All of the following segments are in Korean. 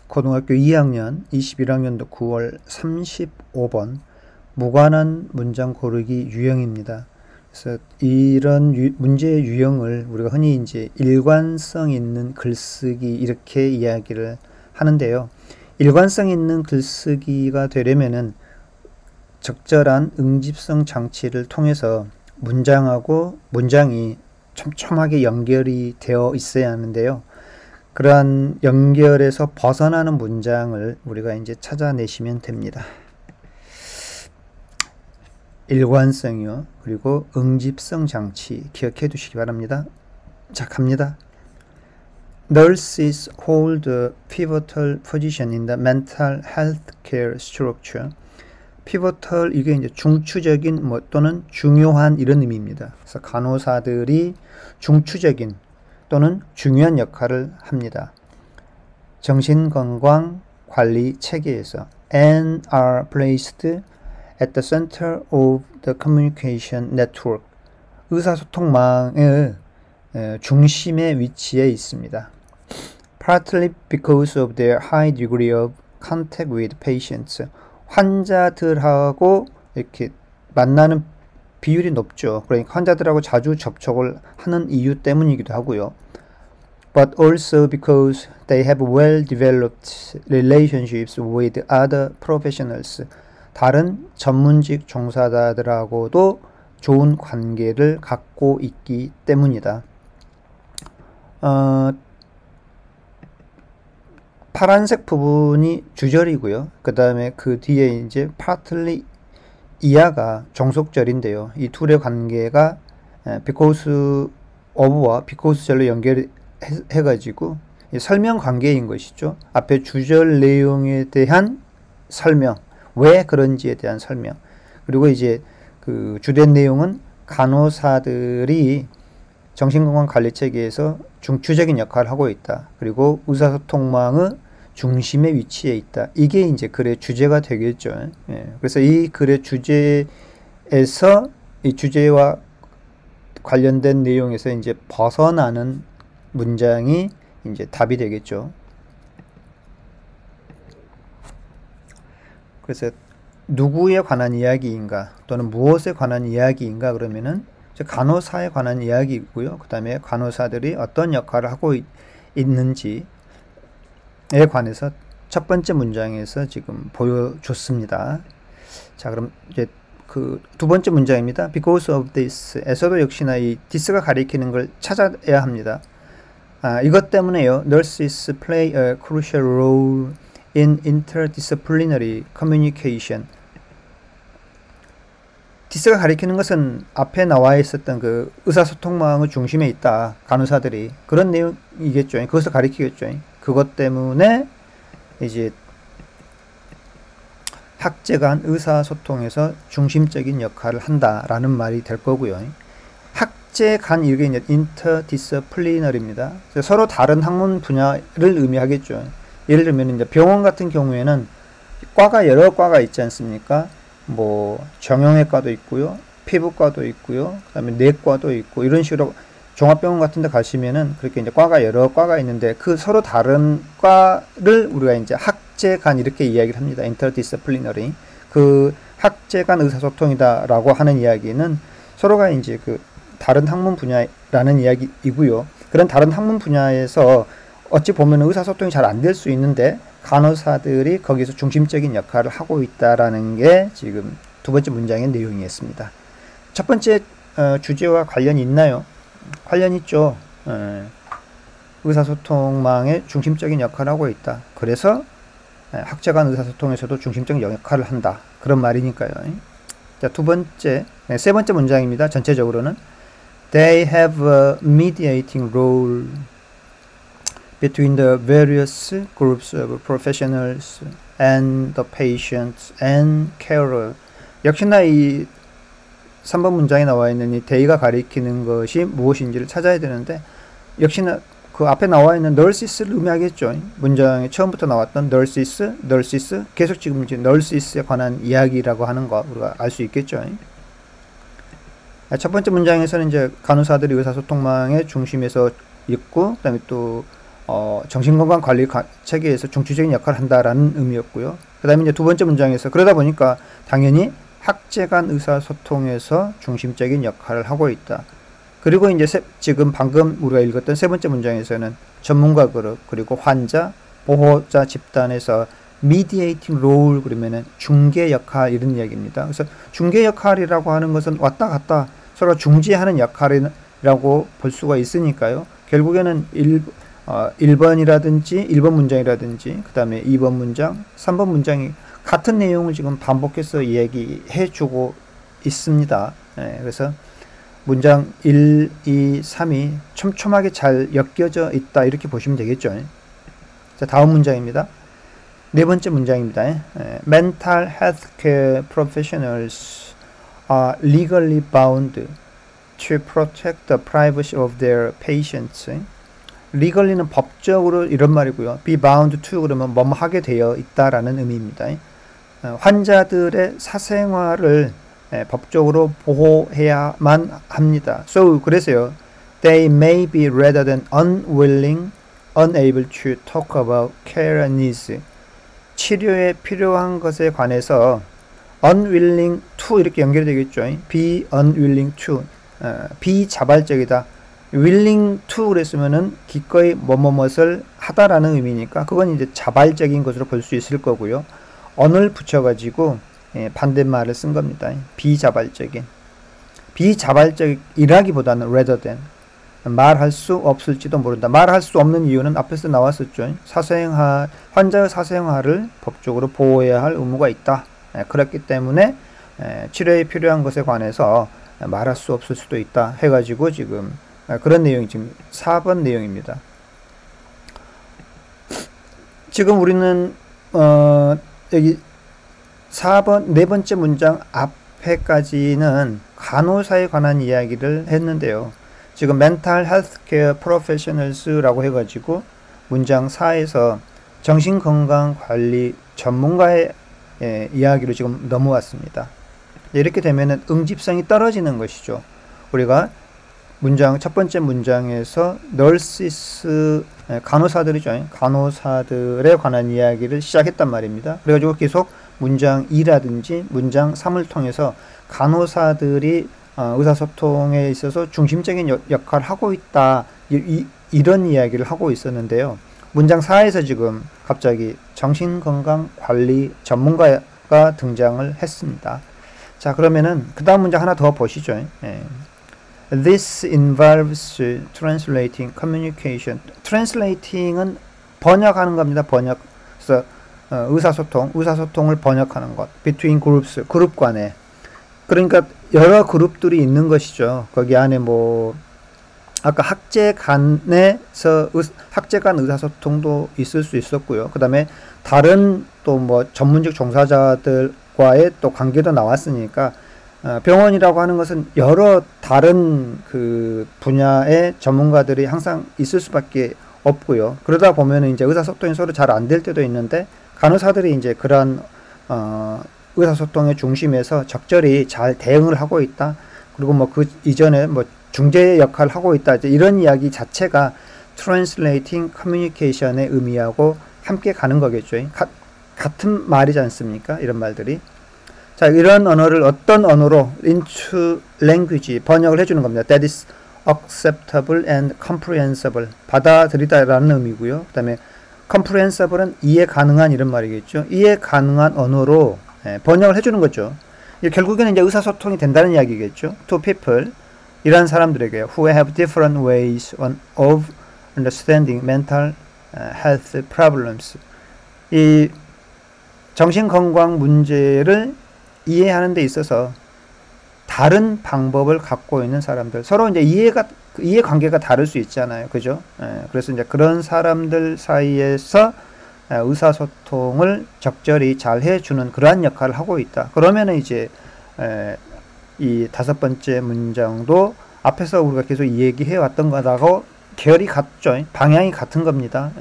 고등학교 2학년 21학년도 9월 35번 무관한 문장 고르기 유형입니다. 그래서 이런 문제의 유형을 우리가 흔히 이제 일관성 있는 글쓰기 이렇게 이야기를 하는데요. 일관성 있는 글쓰기가 되려면은 적절한 응집성 장치를 통해서 문장하고 문장이 촘촘하게 연결이 되어 있어야 하는데요. 그러한 연결에서 벗어나는 문장을 우리가 이제 찾아내시면 됩니다. 일관성이요. 그리고 응집성 장치 기억해 두시기 바랍니다. 자, 갑니다. Nurses hold a pivotal position in the mental health care structure. pivotal 이게 이제 중추적인 또는 중요한 이런 의미입니다. 그래서 간호사들이 중추적인 또는 중요한 역할을 합니다. 정신건강 관리 체계에서 and are placed at the center of the communication network. 의사소통망의 중심에 위치해 있습니다. Partly because of their high degree of contact with patients. 환자들하고 이렇게 만나는 비율이 높죠. 그러니까 환자들하고 자주 접촉을 하는 이유 때문이기도 하고요. But also because they have well-developed relationships with other professionals. 다른 전문직 종사자들하고도 좋은 관계를 갖고 있기 때문이다. 파란색 부분이 주절이고요. 그 다음에 그 뒤에 이제 partly 이하가 종속절인데요. 이 둘의 관계가 because of와 because 절로 연결해가지고 설명 관계인 것이죠. 앞에 주절 내용에 대한 설명, 왜 그런지에 대한 설명. 그리고 이제 그 주된 내용은 간호사들이 정신건강 관리 체계에서 중추적인 역할을 하고 있다. 그리고 의사소통망의 중심에 위치해 있다. 이게 이제 글의 주제가 되겠죠. 예. 그래서 이 글의 주제에서 이 주제와 관련된 내용에서 이제 벗어나는 문장이 이제 답이 되겠죠. 그래서 누구에 관한 이야기인가 또는 무엇에 관한 이야기인가 그러면은 간호사에 관한 이야기이고요. 그 다음에 간호사들이 어떤 역할을 하고 있는지에 관해서 첫 번째 문장에서 지금 보여줬습니다. 자, 그럼 이제 그 두 번째 문장입니다. Because of this에서도 역시나 이 this가 가리키는 걸 찾아야 합니다. 이것 때문에요. Nurses play a crucial role in interdisciplinary communication. this가 가리키는 것은 앞에 나와 있었던 그 의사소통망의 중심에 있다. 간호사들이. 그런 내용이겠죠. 그것을 가리키겠죠. 그것 때문에 이제 학제 간 의사소통에서 중심적인 역할을 한다라는 말이 될 거고요. 학제 간 이게 이제 interdisciplinary입니다. 서로 다른 학문 분야를 의미하겠죠. 예를 들면 이제 병원 같은 경우에는 과가 여러 과가 있지 않습니까? 뭐 정형외과도 있고요, 피부과도 있고요, 그다음에 내과도 있고 이런 식으로 종합병원 같은 데 가시면은 그렇게 이제 과가 여러 과가 있는데 그 서로 다른 과를 우리가 이제 학제 간 이렇게 이야기를 합니다. interdisciplinary. 그 학제 간 의사소통이다라고 하는 이야기는 서로가 이제 그 다른 학문 분야라는 이야기이고요. 그런 다른 학문 분야에서 어찌 보면 의사소통이 잘 안 될 수 있는데 간호사들이 거기서 중심적인 역할을 하고 있다라는 게 지금 두 번째 문장의 내용이었습니다. 첫 번째 주제와 관련이 있나요? 관련 있죠. 의사소통망의 중심적인 역할을 하고 있다. 그래서 학제 간 의사소통에서도 중심적인 역할을 한다. 그런 말이니까요. 자, 세 번째 문장입니다. 전체적으로는 They have a mediating role between the various groups of professionals and the patients and carer. 역시나 이 3번 문장에 나와 있는 이 they가 가리키는 것이 무엇인지를 찾아야 되는데 역시나 그 앞에 나와 있는 nurses를 의미하겠죠. 문장에 처음부터 나왔던 nurses 계속 지금 이제 nurses에 관한 이야기라고 하는 거 우리가 알 수 있겠죠. 첫 번째 문장에서는 이제 간호사들이 의사소통망의 중심에서 있고, 그다음에 또 정신건강관리 체계에서 중추적인 역할을 한다라는 의미였고요. 그 다음에 이제 두 번째 문장에서 그러다 보니까 당연히 학제 간 의사소통에서 중심적인 역할을 하고 있다. 그리고 이제 지금 방금 우리가 읽었던 세 번째 문장에서는 전문가 그룹 그리고 환자, 보호자 집단에서 mediating role 그러면은 중개 역할 이런 이야기입니다. 그래서 중개 역할이라고 하는 것은 왔다 갔다 서로 중재하는 역할이라고 볼 수가 있으니까요. 결국에는 1번이라든지 1번 문장이라든지 그 다음에 2번 문장, 3번 문장이 같은 내용을 지금 반복해서 이야기해 주고 있습니다. 그래서 문장 1, 2, 3이 촘촘하게 잘 엮여져 있다 이렇게 보시면 되겠죠. 자, 다음 문장입니다. 네 번째 문장입니다. Mental health care professionals are legally bound to protect the privacy of their patients. legally는 법적으로 이런 말이고요. be bound to 그러면 뭐뭐 하게 되어 있다라는 의미입니다. 환자들의 사생활을 법적으로 보호해야만 합니다. So 그래서요. They may be rather than unwilling, unable to talk about care needs. 치료에 필요한 것에 관해서 unwilling to 이렇게 연결이 되겠죠. be unwilling to 비자발적이다. willing to 그랬으면은 기꺼이 뭐뭐뭇을 하다라는 의미니까 그건 이제 자발적인 것으로 볼 수 있을 거고요. on을 붙여가지고 반대말을 쓴 겁니다. 비자발적인. 비자발적이라기보다는 rather than 말할 수 없을지도 모른다. 말할 수 없는 이유는 앞에서 나왔었죠. 환자의 사생활을 법적으로 보호해야 할 의무가 있다. 그렇기 때문에 치료에 필요한 것에 관해서 말할 수 없을 수도 있다. 해가지고 지금 그런 내용이 지금 4번 내용입니다. 지금 우리는 여기 4번 네 번째 문장 앞에까지는 간호사에 관한 이야기를 했는데요. 지금 mental health care professionals라고 해가지고 문장 4에서 정신건강관리 전문가의 이야기로 지금 넘어왔습니다. 이렇게 되면은 응집성이 떨어지는 것이죠. 우리가 문장 첫 번째 문장에서 nurses 간호사들이죠. 간호사들에 관한 이야기를 시작했단 말입니다. 그래가지고 계속 문장 2라든지 문장 3을 통해서 간호사들이 의사소통에 있어서 중심적인 역할을 하고 있다. 이런 이야기를 하고 있었는데요. 문장 4에서 지금 갑자기 정신건강관리 전문가가 등장을 했습니다. 자, 그러면은 그 다음 문장 하나 더 보시죠. This involves translating communication. translating은 번역하는 겁니다. 번역. 그래서 의사소통을 번역하는 것. between groups, 그룹 간에. 그러니까 여러 그룹들이 있는 것이죠. 거기 안에 뭐 아까 학제 간 의사소통도 있을 수 있었고요. 그 다음에 다른 또 뭐 전문직 종사자들과의 또 관계도 나왔으니까 병원이라고 하는 것은 여러 다른 그 분야의 전문가들이 항상 있을 수밖에 없고요. 그러다 보면 이제 의사소통이 서로 잘 안 될 때도 있는데 간호사들이 이제 그런 의사소통의 중심에서 적절히 잘 대응을 하고 있다. 그리고 뭐 그 이전에 뭐 중재 역할을 하고 있다. 이제 이런 이야기 자체가 translating communication의 의미하고 함께 가는 거겠죠. 같은 말이지 않습니까? 이런 말들이. 자, 이런 언어를 어떤 언어로 into language 번역을 해주는 겁니다. That is acceptable and comprehensible. 받아들이다라는 의미고요. 그 다음에 comprehensible은 이해 가능한 이런 말이겠죠. 이해 가능한 언어로 번역을 해주는 거죠. 결국에는 이제 의사소통이 된다는 이야기겠죠. To people, 이런 사람들에게 who have different ways of understanding mental health problems. 이 정신건강 문제를 이해하는 데 있어서 다른 방법을 갖고 있는 사람들, 서로 이제 이해관계가 다를 수 있잖아요. 그죠? 그래서 이제 그런 사람들 사이에서 의사소통을 적절히 잘 해주는 그러한 역할을 하고 있다. 그러면은 이제 이 다섯 번째 문장도 앞에서 우리가 계속 얘기해 왔던 거하고 계열이 같죠. 방향이 같은 겁니다.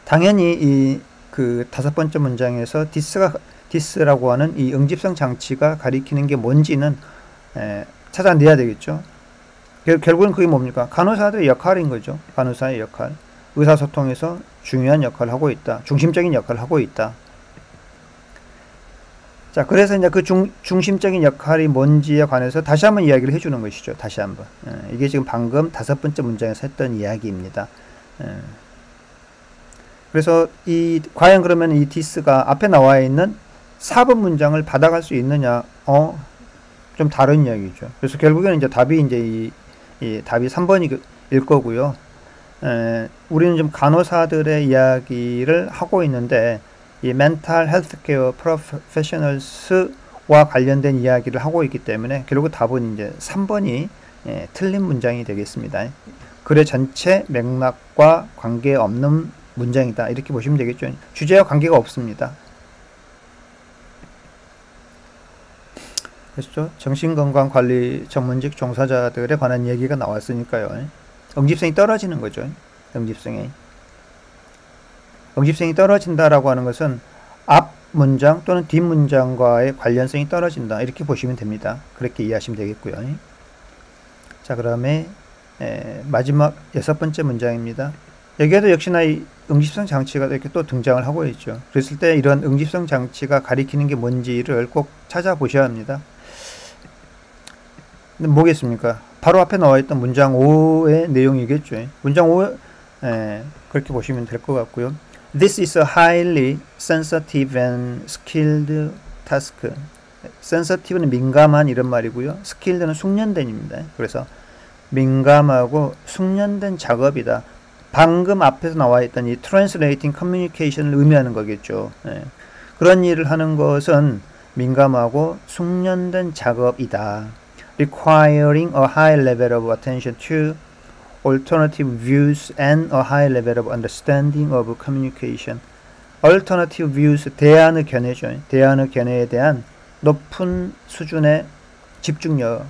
당연히 이 그 다섯 번째 문장에서 디스라고 하는 이 응집성 장치가 가리키는 게 뭔지는 찾아내야 되겠죠. 결국은 그게 뭡니까? 간호사들의 역할인 거죠. 간호사의 역할. 의사소통에서 중요한 역할을 하고 있다. 중심적인 역할을 하고 있다. 자, 그래서 이제 그 중심적인 역할이 뭔지에 관해서 다시 한번 이야기를 해주는 것이죠. 다시 한번. 이게 지금 방금 5번째 문장에서 했던 이야기입니다. 그래서 과연 그러면 이 디스가 앞에 나와 있는 4번 문장을 받아갈 수 있느냐? 좀 다른 이야기죠. 그래서 결국에는 이제 답이 이제 이 답이 3번일 거고요. 우리는 좀 간호사들의 이야기를 하고 있는데 이 멘탈 헬스케어 프로페셔널스와 관련된 이야기를 하고 있기 때문에 결국 답은 이제 3번이 틀린 문장이 되겠습니다. 글의 전체 맥락과 관계없는 문장이다. 이렇게 보시면 되겠죠. 주제와 관계가 없습니다. 그렇죠? 정신건강관리 전문직 종사자들에 관한 얘기가 나왔으니까요. 응집성이 떨어지는 거죠. 응집성이 떨어진다라고 하는 것은 앞 문장 또는 뒷 문장과의 관련성이 떨어진다. 이렇게 보시면 됩니다. 그렇게 이해하시면 되겠고요. 자, 그다음에 마지막 6번째 문장입니다. 여기에도 역시나 이 응집성 장치가 이렇게 또 등장을 하고 있죠. 그랬을 때 이런 응집성 장치가 가리키는 게 뭔지를 꼭 찾아보셔야 합니다. 근데 뭐겠습니까? 바로 앞에 나와 있던 문장 5의 내용이겠죠. 문장 5 그렇게 보시면 될 것 같고요. This is a highly sensitive and skilled task. sensitive는 민감한 이런 말이고요. skilled는 숙련된입니다. 그래서 민감하고 숙련된 작업이다. 방금 앞에서 나와 있던 이 translating communication을 의미하는 거겠죠. 그런 일을 하는 것은 민감하고 숙련된 작업이다. Requiring a high level of attention to alternative views and a high level of understanding of communication. Alternative views, 대안의 견해죠. 대안의 견해에 대한 높은 수준의 집중력,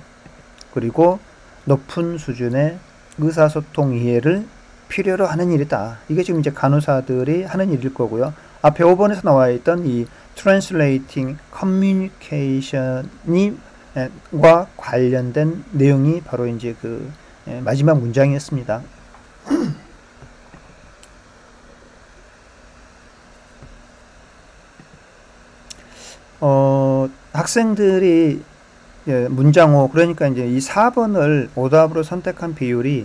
그리고 높은 수준의 의사소통 이해를 필요로 하는 일이다. 이게 지금 이제 간호사들이 하는 일일 거고요. 앞에 5번에서 나와 있던 이 translating communication이 과 관련된 내용이 바로 이제 그 마지막 문장이었습니다. 학생들이 문장 5, 그러니까 이제 이 4번을 오답으로 선택한 비율이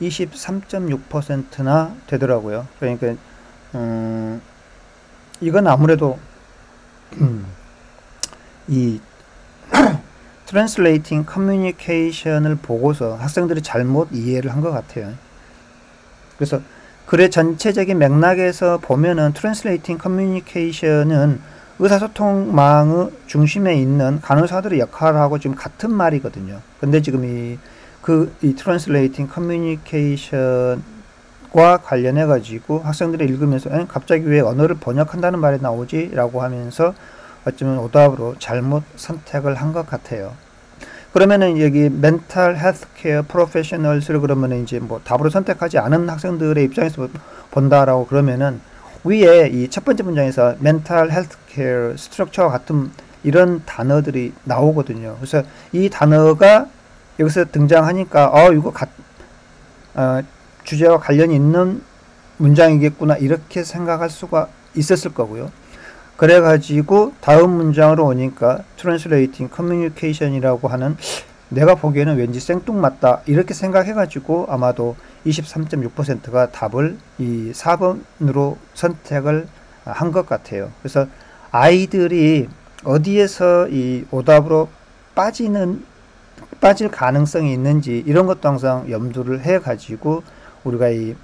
23.6%나 되더라고요. 그러니까 이건 아무래도 이 translating communication을 보고서 학생들이 잘못 이해를 한 것 같아요. 그래서 글의 전체적인 맥락에서 보면은 translating communication은 의사소통망의 중심에 있는 간호사들의 역할하고 지금 같은 말이거든요. 근데 지금 이 translating communication과 관련해 가지고 학생들이 읽으면서 갑자기 왜 언어를 번역한다는 말이 나오지? 라고 하면서 어쩌면 오답으로 잘못 선택을 한 것 같아요. 그러면은 여기 멘탈 헬스케어 프로페셔널스를 그러면은 이제 뭐 답으로 선택하지 않은 학생들의 입장에서 본다라고 그러면은 위에 이 첫 번째 문장에서 멘탈 헬스케어 스트럭처와 같은 이런 단어들이 나오거든요. 그래서 이 단어가 여기서 등장하니까 이거 주제와 관련이 있는 문장이겠구나 이렇게 생각할 수가 있었을 거고요. 그래가지고 다음 문장으로 오니까 translating communication이라고 하는 내가 보기에는 왠지 생뚱맞다 이렇게 생각해가지고 아마도 23.6%가 답을 이 4번으로 선택을 한 것 같아요. 그래서 아이들이 어디에서 이 오답으로 빠질 가능성이 있는지 이런 것도 항상 염두를 해가지고 우리가 이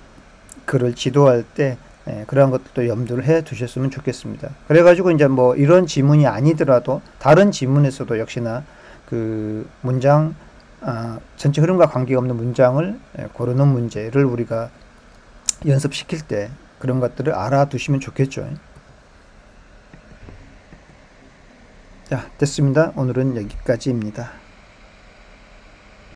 글을 지도할 때 그런 것도 염두를 해 두셨으면 좋겠습니다. 그래가지고 이제 뭐 이런 지문이 아니더라도 다른 지문에서도 역시나 그 문장 전체 흐름과 관계없는 문장을 고르는 문제를 우리가 연습시킬 때 그런 것들을 알아두시면 좋겠죠. 자, 됐습니다. 오늘은 여기까지입니다.